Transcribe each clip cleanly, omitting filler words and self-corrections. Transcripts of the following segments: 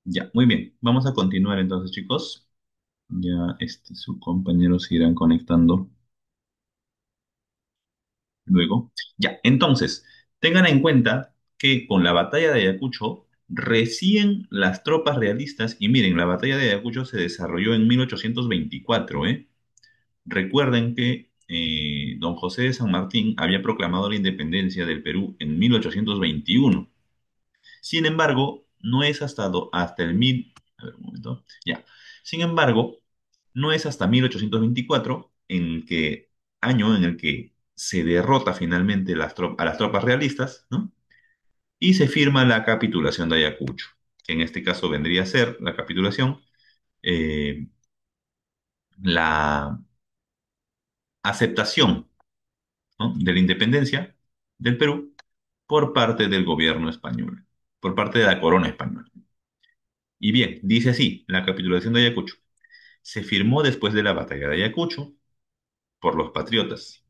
Ya, muy bien. Vamos a continuar entonces, chicos. Ya sus compañeros se irán conectando luego. Ya, entonces, tengan en cuenta que con la batalla de Ayacucho, recién las tropas realistas, y miren, la batalla de Ayacucho se desarrolló en 1824, ¿eh? Recuerden que don José de San Martín había proclamado la independencia del Perú en 1821. Sin embargo, no es hasta el mil... A ver, un momento. Ya. Sin embargo, no es hasta 1824 año en el que se derrota finalmente a las tropas realistas, ¿no? Y se firma la capitulación de Ayacucho, que en este caso vendría a ser la capitulación, eh, la aceptación, ¿no?, de la independencia del Perú por parte del gobierno español, por parte de la corona española. Y bien, dice así, la capitulación de Ayacucho. Se firmó después de la batalla de Ayacucho por los patriotas.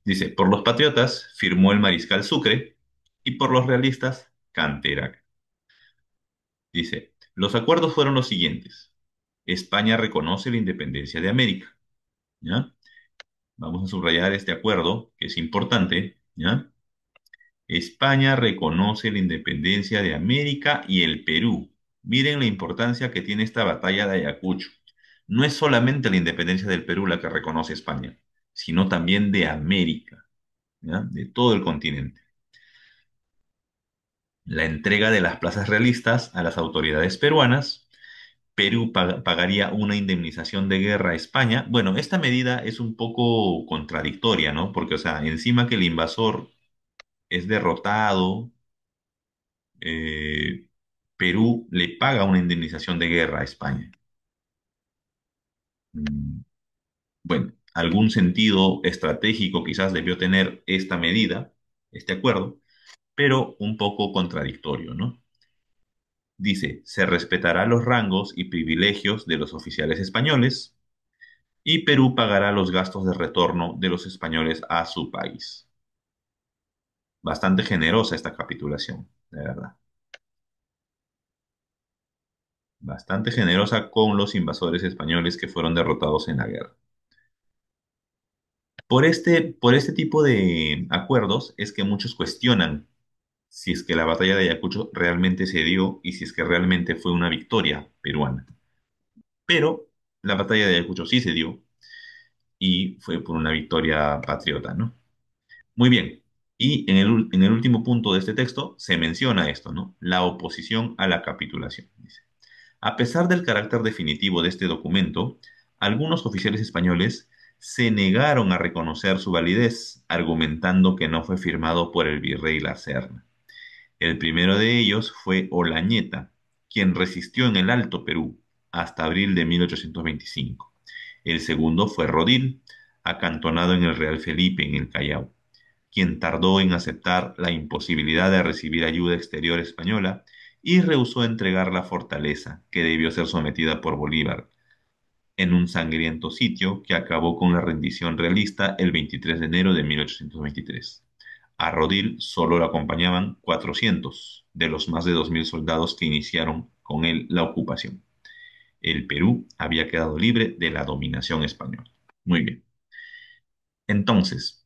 Dice, por los patriotas firmó el mariscal Sucre y por los realistas Canterac. Dice, los acuerdos fueron los siguientes. España reconoce la independencia de América. ¿Ya? Vamos a subrayar este acuerdo, que es importante. ¿Ya? España reconoce la independencia de América y el Perú. Miren la importancia que tiene esta batalla de Ayacucho. No es solamente la independencia del Perú la que reconoce España, sino también de América, ¿ya?, de todo el continente. La entrega de las plazas realistas a las autoridades peruanas. Perú pagaría una indemnización de guerra a España. Bueno, esta medida es un poco contradictoria, ¿no? Porque, o sea, encima que el invasor es derrotado, eh, Perú le paga una indemnización de guerra a España. Mm, Bueno, algún sentido estratégico quizás debió tener esta medida, este acuerdo, pero un poco contradictorio, ¿no? Dice, se respetará los rangos y privilegios de los oficiales españoles y Perú pagará los gastos de retorno de los españoles a su país. Bastante generosa esta capitulación, de verdad. Bastante generosa con los invasores españoles que fueron derrotados en la guerra. Por este tipo de acuerdos es que muchos cuestionan si es que la batalla de Ayacucho realmente se dio y si es que realmente fue una victoria peruana. Pero la batalla de Ayacucho sí se dio y fue por una victoria patriota, ¿no? Muy bien. Y en el último punto de este texto se menciona esto, ¿no? La oposición a la capitulación. Dice. A pesar del carácter definitivo de este documento, algunos oficiales españoles se negaron a reconocer su validez, argumentando que no fue firmado por el virrey La Serna. El primero de ellos fue Olañeta, quien resistió en el Alto Perú hasta abril de 1825. El segundo fue Rodil, acantonado en el Real Felipe, en el Callao, quien tardó en aceptar la imposibilidad de recibir ayuda exterior española y rehusó entregar la fortaleza, que debió ser sometida por Bolívar, en un sangriento sitio que acabó con la rendición realista el 23 de enero de 1823. A Rodil solo lo acompañaban 400 de los más de 2000 soldados que iniciaron con él la ocupación. El Perú había quedado libre de la dominación española. Muy bien. Entonces,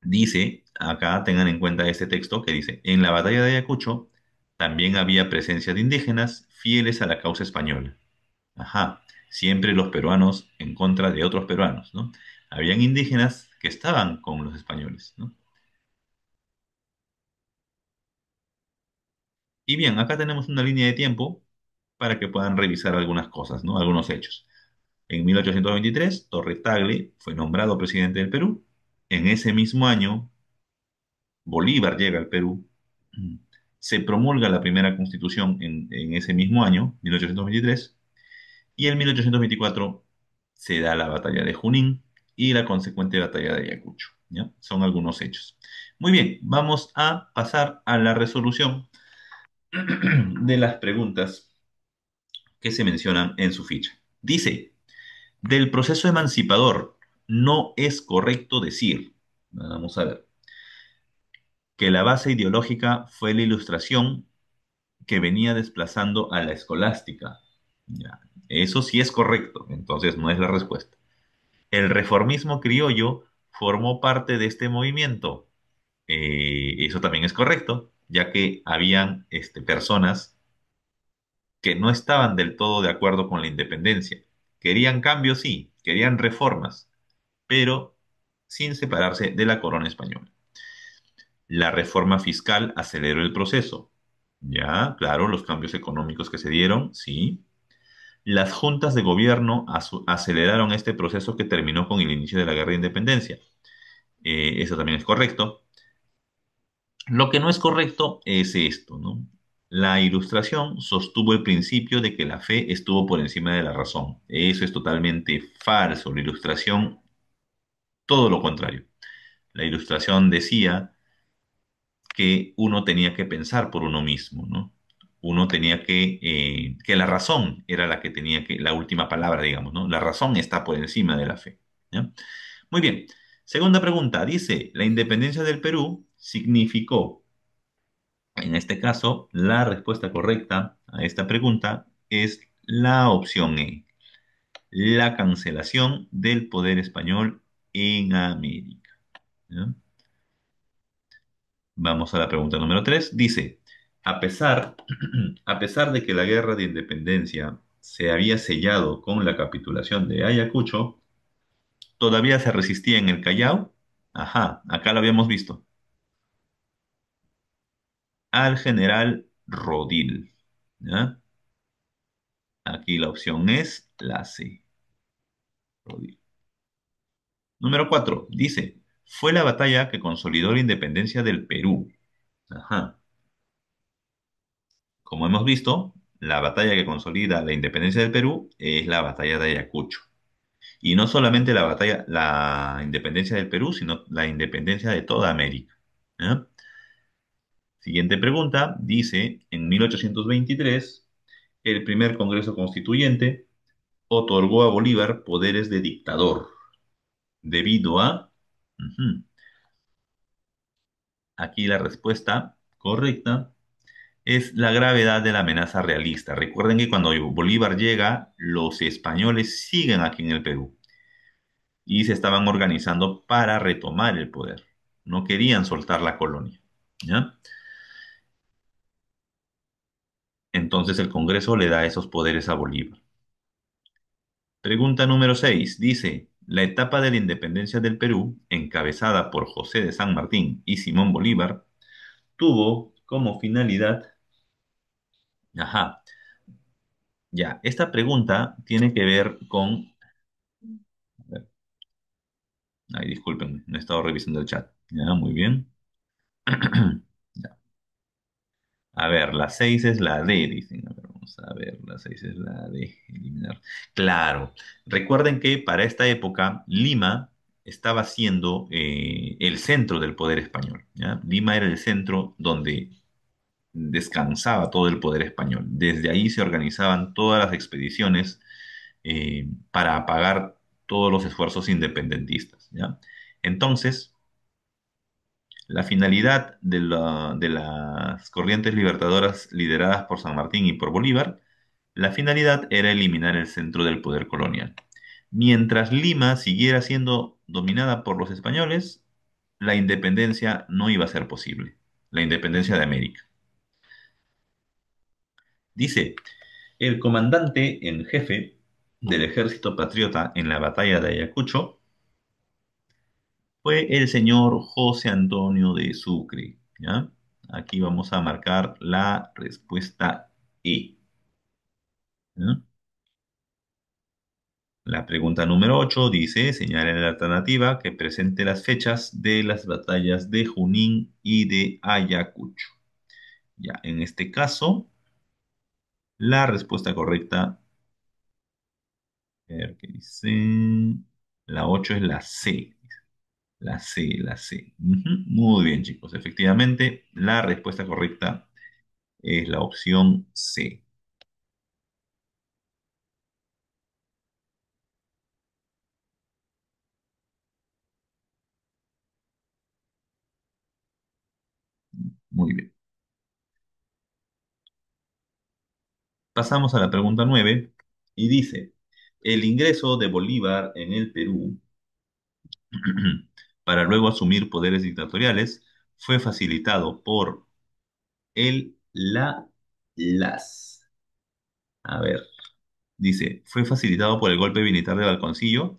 dice, acá tengan en cuenta este texto que dice, en la batalla de Ayacucho también había presencia de indígenas fieles a la causa española. Ajá, siempre los peruanos en contra de otros peruanos, ¿no? Habían indígenas que estaban con los españoles, ¿no? Y bien, acá tenemos una línea de tiempo para que puedan revisar algunas cosas, ¿no? Algunos hechos. En 1823, Torre Tagle fue nombrado presidente del Perú. En ese mismo año, Bolívar llega al Perú. Se promulga la primera constitución en ese mismo año, 1823, y en 1824 se da la batalla de Junín y la consecuente batalla de Ayacucho. ¿Ya? Son algunos hechos. Muy bien, vamos a pasar a la resolución de las preguntas que se mencionan en su ficha. Dice, del proceso emancipador no es correcto decir, vamos a ver, que la base ideológica fue la Ilustración, que venía desplazando a la escolástica. Ya, eso sí es correcto, entonces no es la respuesta. El reformismo criollo formó parte de este movimiento. Eso también es correcto, ya que habían personas que no estaban del todo de acuerdo con la independencia. Querían cambios, sí, querían reformas, pero sin separarse de la corona española. La reforma fiscal aceleró el proceso. Ya, claro, los cambios económicos que se dieron, sí. Las juntas de gobierno aceleraron este proceso que terminó con el inicio de la guerra de independencia. Eso también es correcto. Lo que no es correcto es esto, ¿no? La Ilustración sostuvo el principio de que la fe estuvo por encima de la razón. Eso es totalmente falso. La Ilustración, todo lo contrario. La Ilustración decía que uno tenía que pensar por uno mismo, ¿no? Uno tenía que la razón era la que tenía que, la última palabra, digamos, ¿no? La razón está por encima de la fe, ¿ya? Muy bien. Segunda pregunta, dice, la independencia del Perú significó, en este caso, la respuesta correcta a esta pregunta es la opción E, la cancelación del poder español en América, ¿ya? Vamos a la pregunta número 3. Dice, a pesar, a pesar de que la guerra de independencia se había sellado con la capitulación de Ayacucho, todavía se resistía en el Callao. Ajá, acá lo habíamos visto. Al general Rodil. ¿Ya? Aquí la opción es la C. Rodil. Número 4. Dice, fue la batalla que consolidó la independencia del Perú. Ajá. Como hemos visto, la batalla que consolida la independencia del Perú es la batalla de Ayacucho. Y no solamente la batalla, la independencia del Perú, sino la independencia de toda América. ¿Ya? Siguiente pregunta, dice, en 1823, el primer Congreso Constituyente otorgó a Bolívar poderes de dictador, debido a... Ujú. Aquí la respuesta correcta es la gravedad de la amenaza realista. Recuerden que cuando Bolívar llega, los españoles siguen aquí en el Perú y se estaban organizando para retomar el poder. No querían soltar la colonia, ¿ya? Entonces el Congreso le da esos poderes a Bolívar. Pregunta número 6. Dice, la etapa de la independencia del Perú, encabezada por José de San Martín y Simón Bolívar, tuvo como finalidad... Ajá, ya, esta pregunta tiene que ver con... A ver, ay, disculpen, no he estado revisando el chat. Ya, muy bien. Ya. A ver, la 6 es la D, dicen. A ver, vamos a ver, la 6 es la D. Eliminar. Claro, recuerden que para esta época Lima estaba siendo el centro del poder español, ¿ya? Lima era el centro donde descansaba todo el poder español. Desde ahí se organizaban todas las expediciones para apagar todos los esfuerzos independentistas, ¿ya? Entonces, la finalidad de las corrientes libertadoras lideradas por San Martín y por Bolívar, la finalidad era eliminar el centro del poder colonial. Mientras Lima siguiera siendo dominada por los españoles, la independencia no iba a ser posible, la independencia de América. Dice, el comandante en jefe del ejército patriota en la batalla de Ayacucho fue el señor José Antonio de Sucre, ¿ya? Aquí vamos a marcar la respuesta E, ¿ya? La pregunta número 8 dice, señala en la alternativa que presente las fechas de las batallas de Junín y de Ayacucho. Ya, en este caso, la respuesta correcta, a ver qué dice, la 8 es la C. La C, la C. Ujú. Muy bien, chicos. Efectivamente, la respuesta correcta es la opción C. Muy bien. Pasamos a la pregunta 9 y dice, el ingreso de Bolívar en el Perú para luego asumir poderes dictatoriales fue facilitado por las. A ver, dice, fue facilitado por el golpe militar de Balconcillo.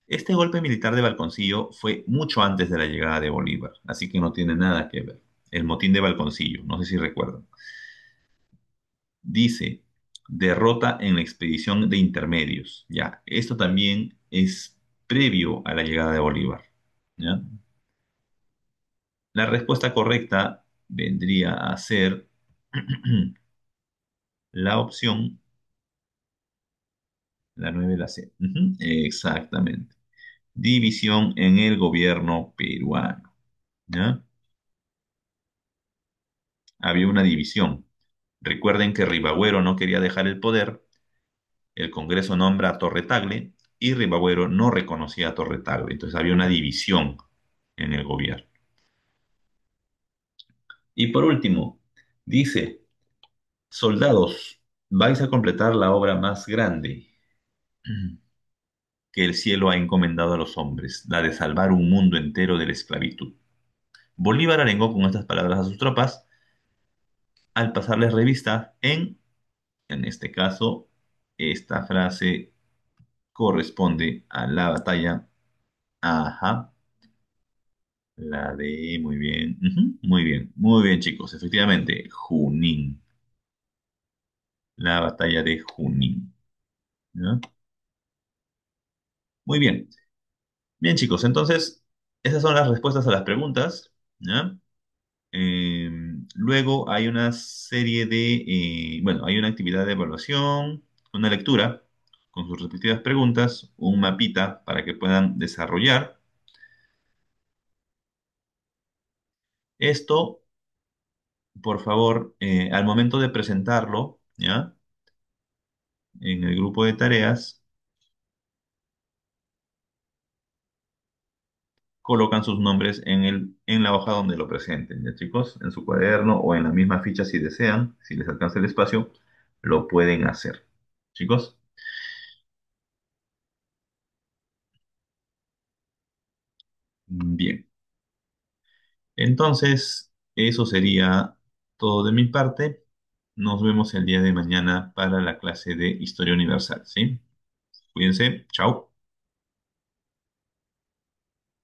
Este golpe militar de Balconcillo fue mucho antes de la llegada de Bolívar, así que no tiene nada que ver. El motín de Balconcillo, no sé si recuerdan. Dice, derrota en la expedición de intermedios. Ya, esto también es previo a la llegada de Bolívar. ¿Ya? La respuesta correcta vendría a ser la opción, la 9 la C. Ujú, exactamente. División en el gobierno peruano. ¿Ya? Había una división. Recuerden que Ribagüero no quería dejar el poder, el Congreso nombra a Torre Tagle y Ribagüero no reconocía a Torre Tagle. Entonces había una división en el gobierno. Y por último, dice, soldados, vais a completar la obra más grande que el cielo ha encomendado a los hombres, la de salvar un mundo entero de la esclavitud. Bolívar arengó con estas palabras a sus tropas al pasarles revista en este caso, esta frase corresponde a la batalla. Ajá, la de, muy bien, ujú, muy bien chicos, efectivamente, Junín, la batalla de Junín. ¿Ya? Muy bien, bien chicos, entonces esas son las respuestas a las preguntas. ¿Ya? Eh, Luego hay una serie bueno, hay una actividad de evaluación, una lectura con sus respectivas preguntas, un mapita para que puedan desarrollar. Esto, por favor, al momento de presentarlo, ¿ya? En el grupo de tareas, colocan sus nombres en la hoja donde lo presenten, ¿ya chicos? En su cuaderno o en la misma ficha si desean, si les alcanza el espacio, lo pueden hacer. ¿Chicos? Bien. Entonces, eso sería todo de mi parte. Nos vemos el día de mañana para la clase de Historia Universal, ¿sí? Cuídense. Chao.